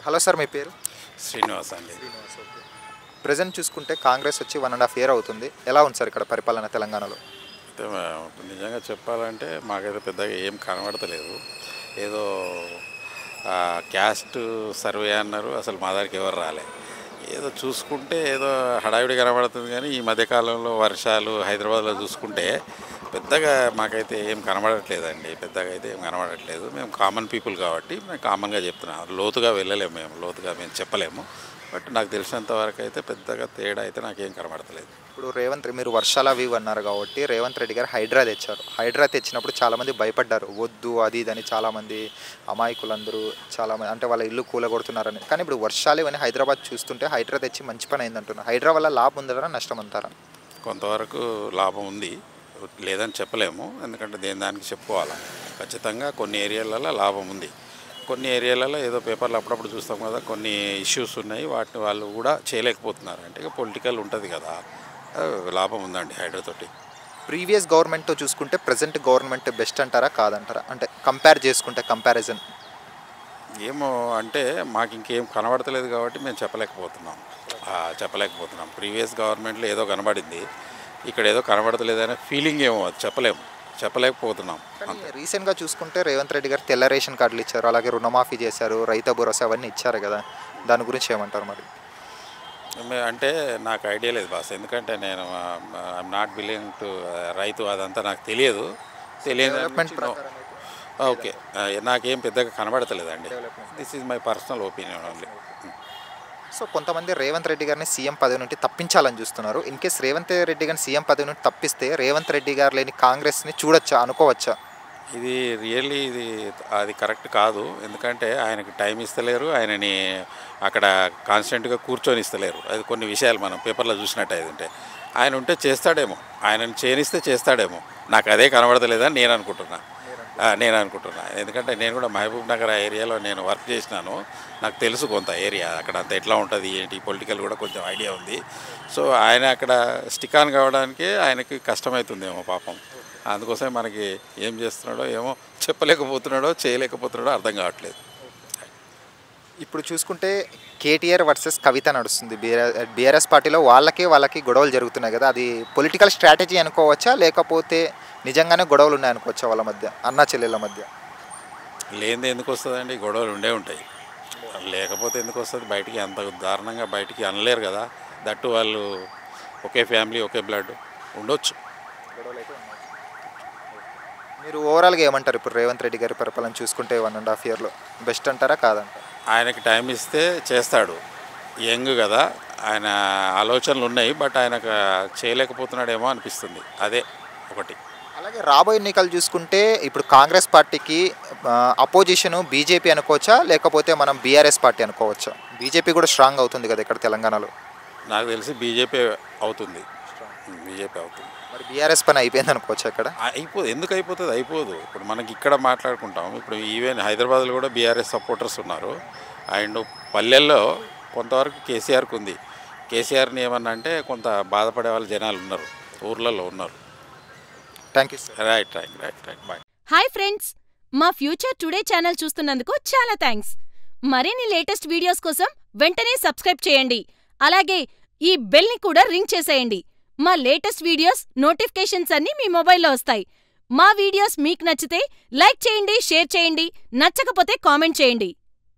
Hello sir, మీ పేరు? శ్రీనివాస్ అండి. Present చూసుకుంటే కాంగ్రెస్ వచ్చి 1.5 ఇయర్ అవుతుంది. ఎలా ఉంది సార్ ఇక్కడ పరిపాలన తెలంగాణలో? అయితే నిజంగా చెప్పాలంటే మాకైతే పెద్దగా ఏం కనబడతలేదు. ఏదో క్యాస్ట్ సర్వే అన్నారు, అసలు మా దగ్గరికి ఎవరు రాలే. ఏదో చూసుకుంటే ఏదో హడావిడి కనబడుతుంది, కానీ ఈ మధ్యకాలంలో వర్షాలు హైదరాబాద్లో చూసుకుంటే పెద్దగా మాకైతే ఏం కనబడట్లేదండి. పెద్దగా అయితే ఏం కనబడట్లేదు. మేము కామన్ పీపుల్ కాబట్టి మేము కామన్గా చెప్తున్నాం. లోతుగా వెళ్ళలేము, లోతుగా మేము చెప్పలేము. బట్ నాకు తెలిసినంత వరకు అయితే పెద్దగా తేడా అయితే నాకేం కనబడతలేదు. ఇప్పుడు మీరు వర్షాలు అవి అన్నారు కాబట్టి రేవంత్ రెడ్డి గారు హైడ్రా తెచ్చారు. హైడ్రా తెచ్చినప్పుడు చాలామంది భయపడ్డారు, వద్దు అది ఇదని. చాలామంది అమాయకులందరూ చాలామంది అంటే వాళ్ళ ఇల్లు కూలగొడుతున్నారని. కానీ ఇప్పుడు వర్షాలు ఇవన్నీ హైదరాబాద్ చూస్తుంటే హైడ్రా తెచ్చి మంచి పని అయిందంటున్నారు. హైడ్రా వల్ల లాభం ఉందరా నష్టం అంటారా? కొంతవరకు లాభం ఉంది, లేదని చెప్పలేము. ఎందుకంటే దానికి చెప్పుకోవాలి. ఖచ్చితంగా కొన్ని ఏరియాలలో లాభం ఉంది. కొన్ని ఏరియాలలో ఏదో పేపర్లు అప్పుడప్పుడు చూస్తాం కదా, కొన్ని ఇష్యూస్ ఉన్నాయి, వాటిని వాళ్ళు కూడా చేయలేకపోతున్నారు. అంటే ఇక పొలిటికల్ ఉంటుంది కదా, లాభం ఉందండి హైడ్రా తోటి. ప్రీవియస్ గవర్నమెంట్తో చూసుకుంటే ప్రజెంట్ గవర్నమెంట్ బెస్ట్ అంటారా కాదంటారా? అంటే కంపేర్ చేసుకుంటే కంపారిజన్ ఏమో అంటే మాకు ఇంకేం కనబడతలేదు కాబట్టి మేము చెప్పలేకపోతున్నాం. ప్రీవియస్ గవర్నమెంట్లో ఏదో కనబడింది, ఇక్కడ ఏదో కనబడతలేదనే ఫీలింగ్ ఏమో అది చెప్పలేకపోతున్నాం. రీసెంట్గా చూసుకుంటే రేవంత్ రెడ్డి గారు తెల్ల రేషన్ కార్డులు ఇచ్చారు, అలాగే రుణమాఫీ చేశారు, రైతు భరోసా అవన్నీ ఇచ్చారు కదా, దాని గురించి ఏమంటారు మరి? అంటే నాకు ఐడియా లేదు బాస్, ఎందుకంటే నేను ఐఎమ్ నాట్ బిలీవింగ్ టు రైతు, అదంతా నాకు తెలియదు. ఓకే, నాకేం పెద్దగా కనబడతలేదండి. This is my personal opinion only. So కొంతమంది రేవంత్ రెడ్డి గారిని సీఎం పదవి నుండి తప్పించాలని చూస్తున్నారు. ఇన్ కేస్ రేవంత్ రెడ్డి గారిని సీఎం పదవి నుండి తప్పిస్తే రేవంత్ రెడ్డి గారు లేని కాంగ్రెస్ని చూడొచ్చా, అనుకోవచ్చా? ఇది రియల్లీ అది కరెక్ట్ కాదు. ఎందుకంటే ఆయనకి టైం ఇస్తలేరు, ఆయనని అక్కడ కాన్స్టెంట్గా కూర్చొని ఇస్తలేరు. అది కొన్ని విషయాలు మనం పేపర్లో చూసినట్టు అయితే ఆయన ఉంటే చేస్తాడేమో, ఆయనని చేయనిస్తే చేస్తాడేమో. నాకు అదే కనబడతలేదని నేను అనుకుంటున్నా. ఎందుకంటే నేను కూడా మహబూబ్ నగర్ ఏరియాలో నేను వర్క్ చేసినాను, నాకు తెలుసు కొంత ఏరియా అక్కడ అంత ఎట్లా ఉంటుంది ఏంటి, పొలిటికల్ కూడా కొంచెం ఐడియా ఉంది. సో ఆయన అక్కడ స్టిక్ ఆన్ కావడానికి ఆయనకి కష్టమవుతుందేమో పాపం. అందుకోసం మనకి ఏం చేస్తున్నాడో ఏమో చెప్పలేకపోతున్నాడో చేయలేకపోతున్నాడో అర్థం కావట్లేదు. ఇప్పుడు చూసుకుంటే కేటీఆర్ వర్సెస్ కవిత నడుస్తుంది బీఆర్ఎస్ పార్టీలో. వాళ్ళకి గొడవలు జరుగుతున్నాయి కదా, అది పొలిటికల్ స్ట్రాటజీ అనుకోవచ్చా, లేకపోతే నిజంగానే గొడవలు ఉన్నాయనుకోవచ్చా వాళ్ళ మధ్య, అన్నా చెల్లెళ్ళ మధ్య? లేనిది ఎందుకు వస్తుందండి, గొడవలు ఉంటాయి. లేకపోతే ఎందుకు వస్తుంది? బయటికి అంత దారుణంగా బయటికి అనలేరు కదా. దట్టు వాళ్ళు ఒకే ఫ్యామిలీ ఒకే బ్లడ్ ఉండొచ్చు. మీరు ఓవరాల్గా ఏమంటారు? ఇప్పుడు రేవంత్ రెడ్డి గారి పరిపాలన చూసుకుంటే 1.5 ఇయర్లో బెస్ట్ అంటారా కాదంటారా? ఆయనకి టైం ఇస్తే చేస్తాడు. యంగ్ కదా, ఆయన ఆలోచనలు ఉన్నాయి, బట్ ఆయనకు చేయలేకపోతున్నాడేమో అనిపిస్తుంది. అదే ఒకటి. అలాగే రాబోయే ఎన్నికలు చూసుకుంటే ఇప్పుడు కాంగ్రెస్ పార్టీకి అపోజిషను బీజేపీ అనుకోవచ్చా, లేకపోతే మనం బీఆర్ఎస్ పార్టీ అనుకోవచ్చా? బీజేపీ కూడా స్ట్రాంగ్ అవుతుంది కదా ఇక్కడ తెలంగాణలో. నాకు తెలిసి బీజేపీ అవుతుంది. మరి బీఆర్ఎస్ పని అయిపోయింది అనుకోవచ్చు అక్కడ? ఎందుకు అయిపోతుంది? అయిపోదు. ఇప్పుడు మనకి ఇక్కడ మాట్లాడుకుంటాం, ఇప్పుడు ఈవెన్ హైదరాబాద్లో కూడా బీఆర్ఎస్ సపోర్టర్స్ ఉన్నారు. అండ్ పల్లెల్లో కొంతవరకు కేసీఆర్కి ఉంది. కేసీఆర్ని ఏమన్నా అంటే కొంత బాధపడే వాళ్ళు జనాలు ఉన్నారు, ఊర్లలో ఉన్నారు. Thank you sir. Right bye. Hi friends, మా ఫ్యూచర్ టుడే ఛానల్ చూస్తున్నందుకు చాలా థ్యాంక్స్. మరిన్ని లేటెస్ట్ వీడియోస్ కోసం వెంటనే సబ్స్క్రైబ్ చేయండి. అలాగే ఈ బెల్ని కూడా రింగ్ చేసేయండి. మా లేటెస్ట్ వీడియోస్ నోటిఫికేషన్స్ అన్నీ మీ మొబైల్లో వస్తాయి. మా వీడియోస్ మీకు నచ్చితే లైక్ చేయండి, షేర్ చేయండి, నచ్చకపోతే కామెంట్ చేయండి.